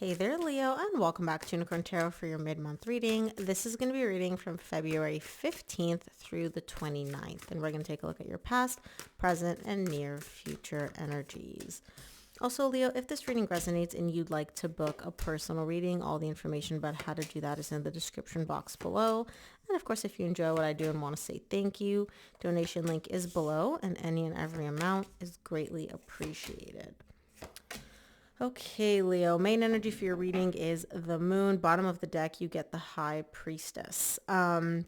Hey there, Leo, and welcome back to Unicorn Tarot for your mid-month reading. This is going to be a reading from February 15th through the 29th, and we're going to take a look at your past, present, and near future energies. Also, Leo, if this reading resonates and you'd like to book a personal reading, all the information about how to do that is in the description box below. And of course, if you enjoy what I do and want to say thank you, donation link is below, and any and every amount is greatly appreciated. Okay, Leo, main energy for your reading is the moon. Bottom of the deck, you get the high priestess. The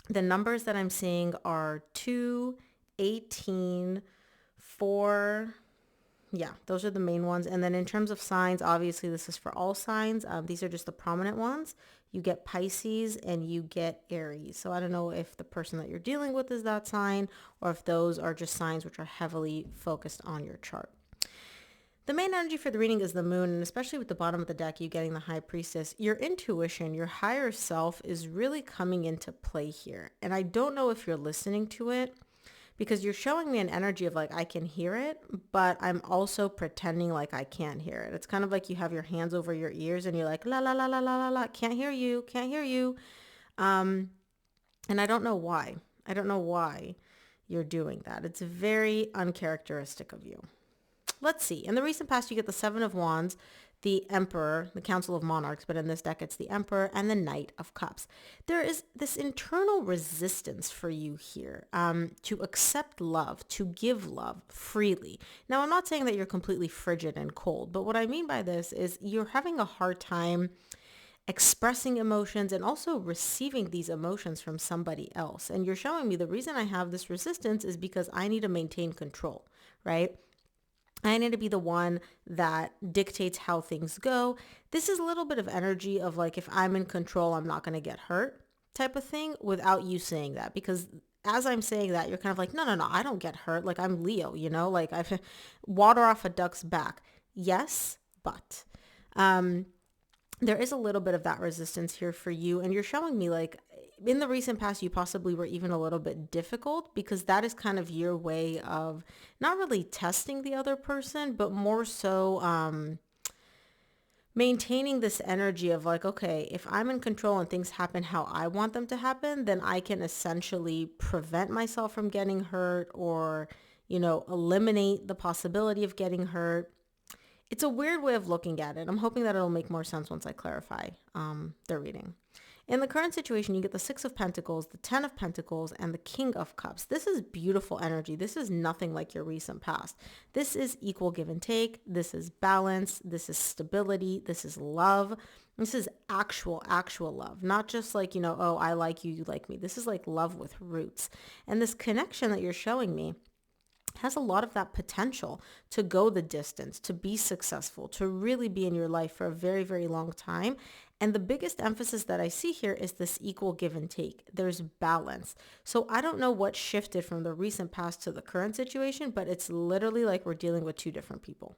numbers that I'm seeing are 2, 18, 4. Yeah, those are the main ones. And then in terms of signs, obviously this is for all signs. These are just the prominent ones. You get Pisces and you get Aries. So I don't know if the person that you're dealing with is that sign or if those are just signs which are heavily focused on your chart. The main energy for the reading is the moon, and especially with the bottom of the deck, you getting the high priestess, your intuition, your higher self is really coming into play here. And I don't know if you're listening to it because you're showing me an energy of like, I can hear it, but I'm also pretending like I can't hear it. It's kind of like you have your hands over your ears and you're like, la, la, la, la, la, la, la, can't hear you, can't hear you. And I don't know why. I don't know why you're doing that. It's very uncharacteristic of you. Let's see. In the recent past, you get the Seven of Wands, the Emperor, the Council of Monarchs, but in this deck, it's the Emperor and the Knight of Cups. There is this internal resistance for you here to accept love, to give love freely. Now, I'm not saying that you're completely frigid and cold, but what I mean by this is you're having a hard time expressing emotions and also receiving these emotions from somebody else. And you're showing me the reason I have this resistance is because I need to maintain control, right? I need to be the one that dictates how things go. This is a little bit of energy of like, if I'm in control, I'm not going to get hurt type of thing without you saying that. Because as I'm saying that, you're kind of like, no, I don't get hurt. Like I'm Leo, like I've water off a duck's back. Yes, but there is a little bit of that resistance here for you. And you're showing me like in the recent past, you possibly were even a little bit difficult because that is kind of your way of not really testing the other person, but more so maintaining this energy of like, okay, if I'm in control and things happen how I want them to happen, then I can essentially prevent myself from getting hurt or, eliminate the possibility of getting hurt. It's a weird way of looking at it. I'm hoping that it'll make more sense once I clarify the reading. In the current situation, you get the Six of Pentacles, the Ten of Pentacles, and the King of Cups. This is beautiful energy. This is nothing like your recent past. This is equal give and take. This is balance. This is stability. This is love. This is actual love. Not just like, oh, I like you, you like me. This is like love with roots. And this connection that you're showing me has a lot of that potential to go the distance, to be successful, to really be in your life for a very, very long time. And the biggest emphasis that I see here is this equal give and take. There's balance. So I don't know what shifted from the recent past to the current situation, but it's literally like we're dealing with two different people.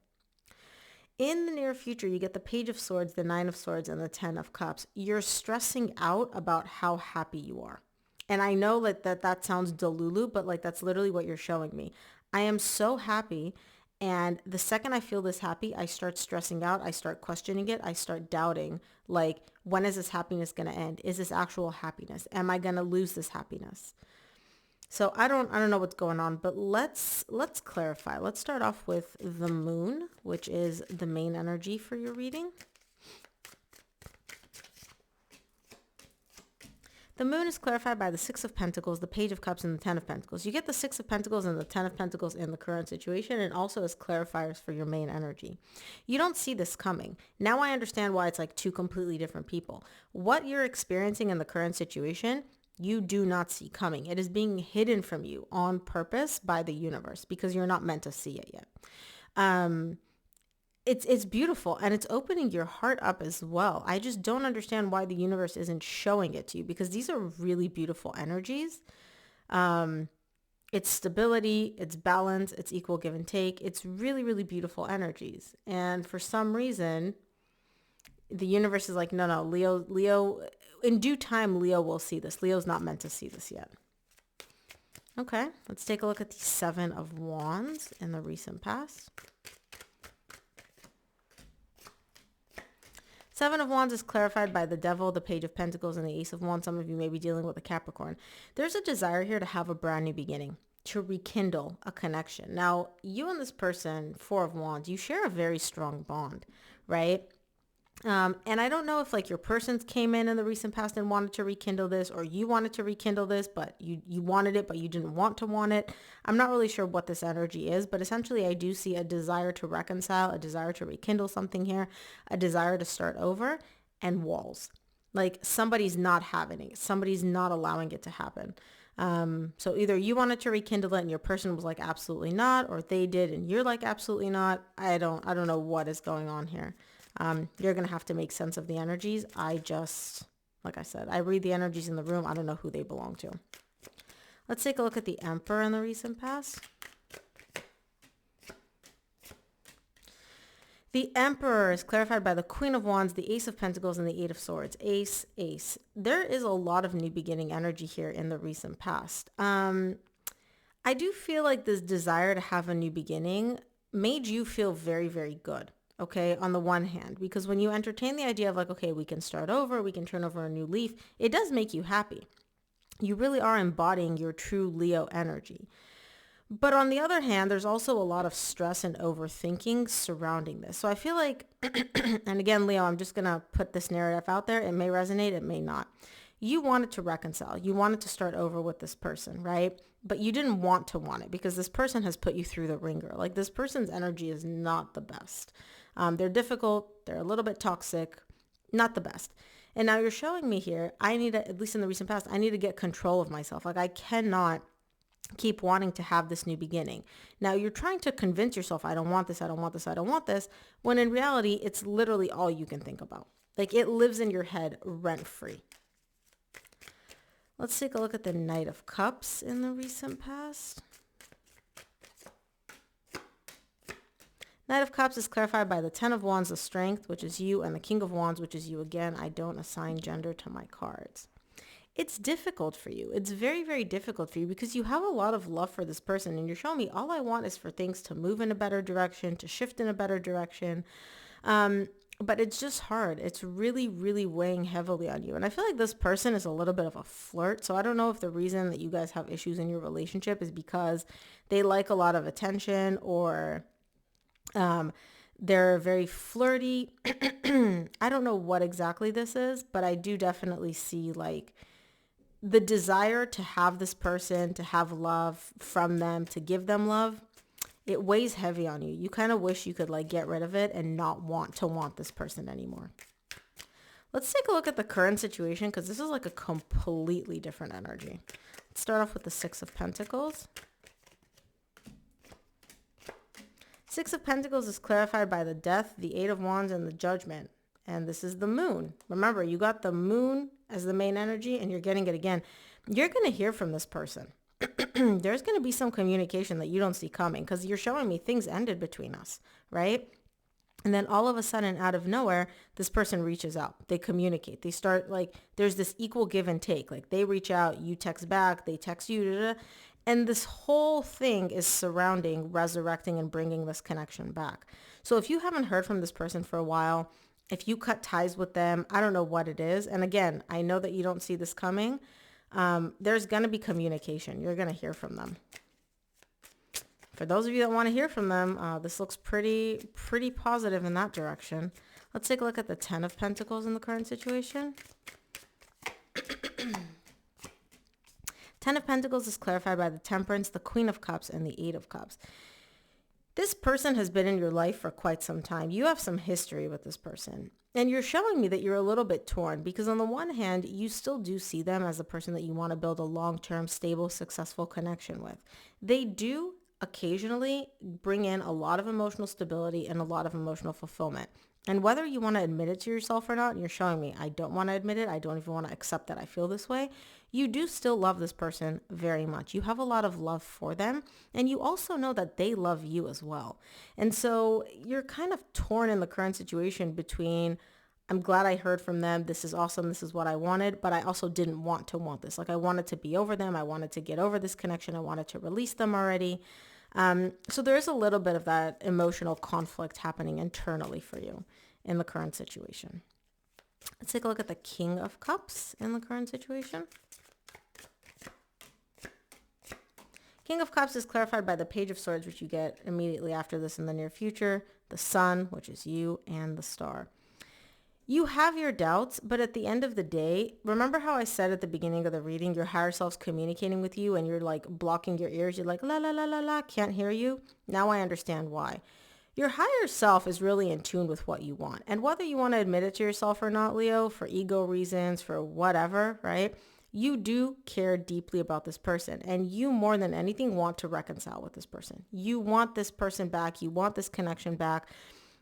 In the near future, you get the Page of Swords, the Nine of Swords, and the Ten of Cups. You're stressing out about how happy you are. And I know that sounds delulu, but like that's literally what you're showing me. I am so happy. And the second I feel this happy, I start stressing out. I start questioning it. I start doubting, like, when is this happiness going to end? Is this actual happiness? Am I going to lose this happiness? So I don't know what's going on, but let's clarify. Let's start off with the moon, which is the main energy for your reading. The moon is clarified by the Six of Pentacles, the Page of Cups, and the Ten of Pentacles. You get the Six of Pentacles and the Ten of Pentacles in the current situation, and also as clarifiers for your main energy. You don't see this coming. Now I understand why it's like two completely different people. What you're experiencing in the current situation, you do not see coming. It is being hidden from you on purpose by the universe because you're not meant to see it yet. It's beautiful and it's opening your heart up as well. I just don't understand why the universe isn't showing it to you because these are really beautiful energies. It's stability, it's balance, it's equal give and take. It's really, really beautiful energies. And for some reason, the universe is like, no, Leo, in due time, Leo will see this. Leo's not meant to see this yet. Okay, let's take a look at the Seven of Wands in the recent past. Seven of Wands is clarified by the Devil, the Page of Pentacles, and the Ace of Wands. Some of you may be dealing with a Capricorn. There's a desire here to have a brand new beginning, to rekindle a connection. Now, you and this person, Four of Wands, you share a very strong bond, right? And I don't know if like your person came in the recent past and wanted to rekindle this, or you wanted to rekindle this, but you wanted it, but you didn't want to want it. I'm not really sure what this energy is, but essentially I do see a desire to reconcile, a desire to rekindle something here, a desire to start over, and walls. Like somebody's not having it. Somebody's not allowing it to happen. So either you wanted to rekindle it and your person was like, absolutely not, or they did and you're like, absolutely not. I don't know what is going on here. You're going to have to make sense of the energies. Like I said, I read the energies in the room. I don't know who they belong to. Let's take a look at the Emperor in the recent past. The Emperor is clarified by the Queen of Wands, the Ace of Pentacles, and the Eight of Swords. Ace, Ace. There is a lot of new beginning energy here in the recent past. I do feel like this desire to have a new beginning made you feel very, very good. Okay, on the one hand, because when you entertain the idea of like, okay, we can start over, we can turn over a new leaf, it does make you happy. You really are embodying your true Leo energy. But on the other hand, there's also a lot of stress and overthinking surrounding this. So I feel like, and again, Leo, I'm just going to put this narrative out there. It may resonate, it may not. You wanted to reconcile. You wanted to start over with this person, right? But you didn't want to want it because this person has put you through the ringer. Like this person's energy is not the best. They're difficult. They're a little bit toxic. Not the best. And now you're showing me here, I need to, at least in the recent past, I need to get control of myself. Like I cannot keep wanting to have this new beginning. Now you're trying to convince yourself, I don't want this, I don't want this, I don't want this, when in reality, it's literally all you can think about. Like it lives in your head rent free. Let's take a look at the Knight of Cups in the recent past. Knight of Cups is clarified by the Ten of Wands, the Strength, which is you, and the King of Wands, which is you. Again, I don't assign gender to my cards. It's difficult for you. It's very, very difficult for you because you have a lot of love for this person and you're showing me all I want is for things to move in a better direction, to shift in a better direction. But it's just hard. It's really, really weighing heavily on you. And I feel like this person is a little bit of a flirt. So I don't know if the reason that you guys have issues in your relationship is because they like a lot of attention or they're very flirty. I don't know what exactly this is, but I do definitely see like the desire to have this person, to have love from them, to give them love. It weighs heavy on you. You kind of wish you could like get rid of it and not want to want this person anymore. Let's take a look at the current situation because this is like a completely different energy. Let's start off with the Six of Pentacles. Six of Pentacles is clarified by the Death, the Eight of Wands, and the Judgment. And this is the Moon. Remember, you got the Moon as the main energy and you're getting it again. You're going to hear from this person. There's going to be some communication that you don't see coming because you're showing me things ended between us, right? And then all of a sudden, out of nowhere, this person reaches out. They communicate. They start like, there's this equal give and take. Like they reach out, you text back, they text you, da, da, da. And this whole thing is surrounding resurrecting and bringing this connection back. So if you haven't heard from this person for a while, if you cut ties with them, I don't know what it is. And again, I know that you don't see this coming. There's going to be communication. You're going to hear from them. For those of you that want to hear from them, this looks pretty positive in that direction. Let's take a look at the Ten of Pentacles in the current situation. Ten of Pentacles is clarified by the Temperance, the Queen of Cups, and the Eight of Cups. This person has been in your life for quite some time. You have some history with this person. And you're showing me that you're a little bit torn because on the one hand, you still do see them as a person that you want to build a long-term, stable, successful connection with. They do occasionally bring in a lot of emotional stability and a lot of emotional fulfillment. And whether you want to admit it to yourself or not, you're showing me, I don't want to admit it. I don't even want to accept that I feel this way. You do still love this person very much. You have a lot of love for them. And you also know that they love you as well. And so you're kind of torn in the current situation between, I'm glad I heard from them. This is awesome. This is what I wanted. But I also didn't want to want this. Like I wanted to be over them. I wanted to get over this connection. I wanted to release them already. So there is a little bit of that emotional conflict happening internally for you in the current situation. Let's take a look at the King of Cups in the current situation. King of Cups is clarified by the Page of Swords, which you get immediately after this in the near future, the Sun, which is you, and the Star. You have your doubts, but at the end of the day, remember how I said at the beginning of the reading, your higher self's communicating with you and you're like blocking your ears. You're like, la, la, la, la, la, can't hear you. Now I understand why. Your higher self is really in tune with what you want. And whether you want to admit it to yourself or not, Leo, for ego reasons, for whatever, right? You do care deeply about this person, and you more than anything want to reconcile with this person. You want this person back. You want this connection back.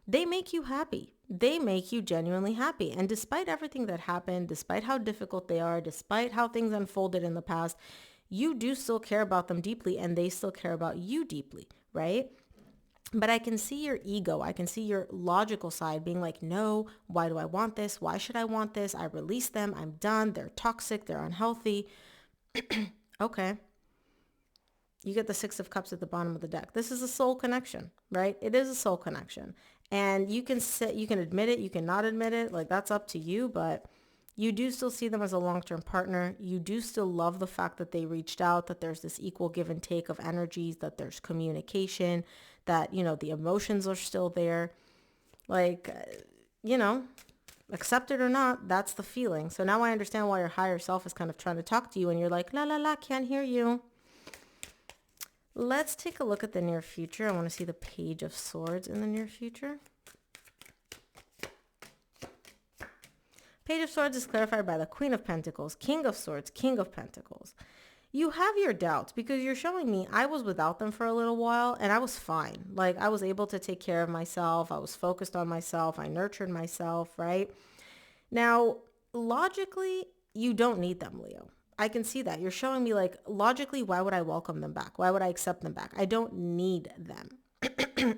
They make you happy. They make you genuinely happy. And despite everything that happened, despite how difficult they are, despite how things unfolded in the past, you do still care about them deeply, and they still care about you deeply, right? But I can see your ego. I can see your logical side being like, no, why do I want this? Why should I want this? I release them. I'm done. They're toxic. They're unhealthy. Okay. You get the Six of Cups at the bottom of the deck. This is a soul connection, right? It is a soul connection. And you can admit it. You can not admit it. Like, that's up to you. But you do still see them as a long-term partner. You do still love the fact that they reached out, that there's this equal give and take of energies, that there's communication, that, the emotions are still there. Like, accept it or not, that's the feeling. So now I understand why your higher self is kind of trying to talk to you and you're like, la, la, la, can't hear you. Let's take a look at the near future. I want to see the Page of Swords in the near future. Page of Swords is clarified by the Queen of Pentacles, King of Swords, King of Pentacles. You have your doubts because you're showing me I was without them for a little while and I was fine. Like, I was able to take care of myself. I was focused on myself. I nurtured myself, right? Now, logically, you don't need them, Leo. I can see that. You're showing me, like, logically, why would I welcome them back? Why would I accept them back? I don't need them.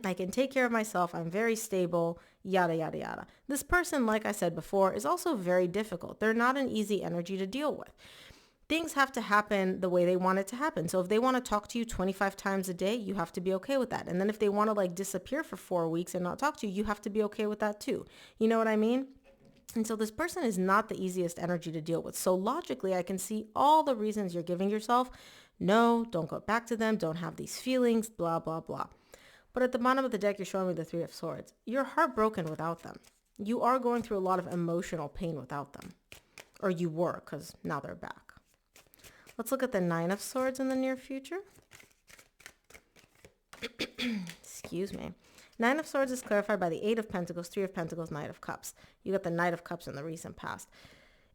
I can take care of myself. I'm very stable, yada, yada, yada. This person, like I said before, is also very difficult. They're not an easy energy to deal with. Things have to happen the way they want it to happen. So if they want to talk to you 25 times a day, you have to be okay with that. And then if they want to like disappear for 4 weeks and not talk to you, you have to be okay with that too. You know what I mean? And so this person is not the easiest energy to deal with. So logically, I can see all the reasons you're giving yourself. No, don't go back to them. Don't have these feelings, blah, blah, blah. But at the bottom of the deck, you're showing me the Three of Swords. You're heartbroken without them. You are going through a lot of emotional pain without them. Or you were, because now they're back. Let's look at the Nine of Swords in the near future. Excuse me. Nine of Swords is clarified by the Eight of Pentacles, Three of Pentacles, Knight of Cups. You got the Knight of Cups in the recent past.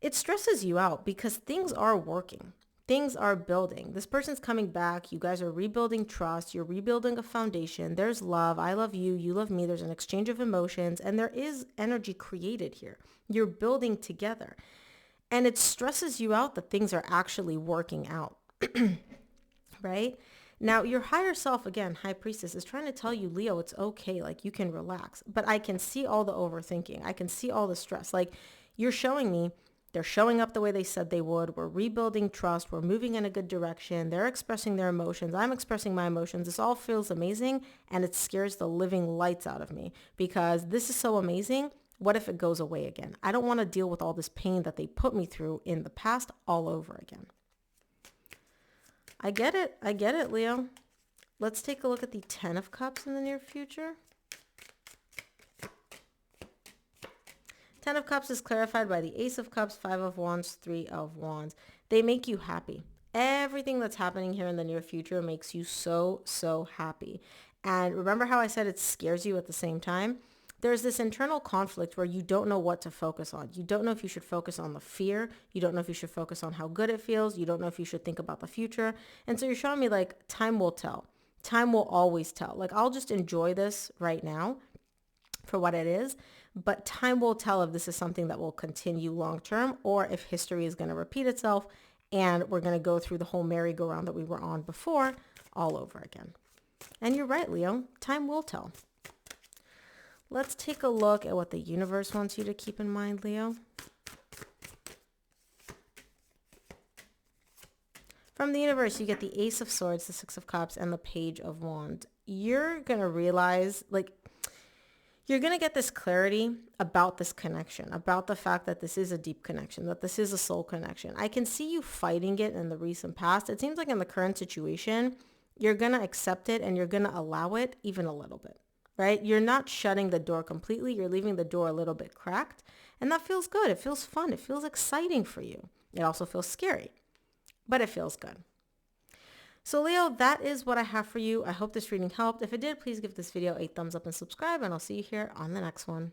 It stresses you out because things are working. Things are building. This person's coming back. You guys are rebuilding trust. You're rebuilding a foundation. There's love. I love you. You love me. There's an exchange of emotions. And there is energy created here. You're building together. And it stresses you out that things are actually working out, right? Now, your higher self, again, High Priestess, is trying to tell you, Leo, it's okay. Like, you can relax. But I can see all the overthinking. I can see all the stress. Like, you're showing me they're showing up the way they said they would. We're rebuilding trust. We're moving in a good direction. They're expressing their emotions. I'm expressing my emotions. This all feels amazing, and it scares the living lights out of me because this is so amazing. What if it goes away again? I don't want to deal with all this pain that they put me through in the past all over again. I get it. I get it, Leo. Let's take a look at the Ten of Cups in the near future. Ten of Cups is clarified by the Ace of Cups, Five of Wands, Three of Wands. They make you happy. Everything that's happening here in the near future makes you so, so happy. And remember how I said it scares you at the same time? There's this internal conflict where you don't know what to focus on. You don't know if you should focus on the fear. You don't know if you should focus on how good it feels. You don't know if you should think about the future. And so you're showing me like time will tell. Time will always tell. Like, I'll just enjoy this right now for what it is. But time will tell if this is something that will continue long term or if history is going to repeat itself and we're going to go through the whole merry-go-round that we were on before all over again. And you're right, Leo. Time will tell. Let's take a look at what the universe wants you to keep in mind, Leo. From the universe, you get the Ace of Swords, the Six of Cups, and the Page of Wands. You're going to realize, like, You're going to get this clarity about this connection, about the fact that this is a deep connection, that this is a soul connection. I can see you fighting it in the recent past. It seems like in the current situation, you're going to accept it and you're going to allow it even a little bit, right? You're not shutting the door completely. You're leaving the door a little bit cracked. And that feels good. It feels fun. It feels exciting for you. It also feels scary, but it feels good. So Leo, that is what I have for you. I hope this reading helped. If it did, please give this video a thumbs up and subscribe, and I'll see you here on the next one.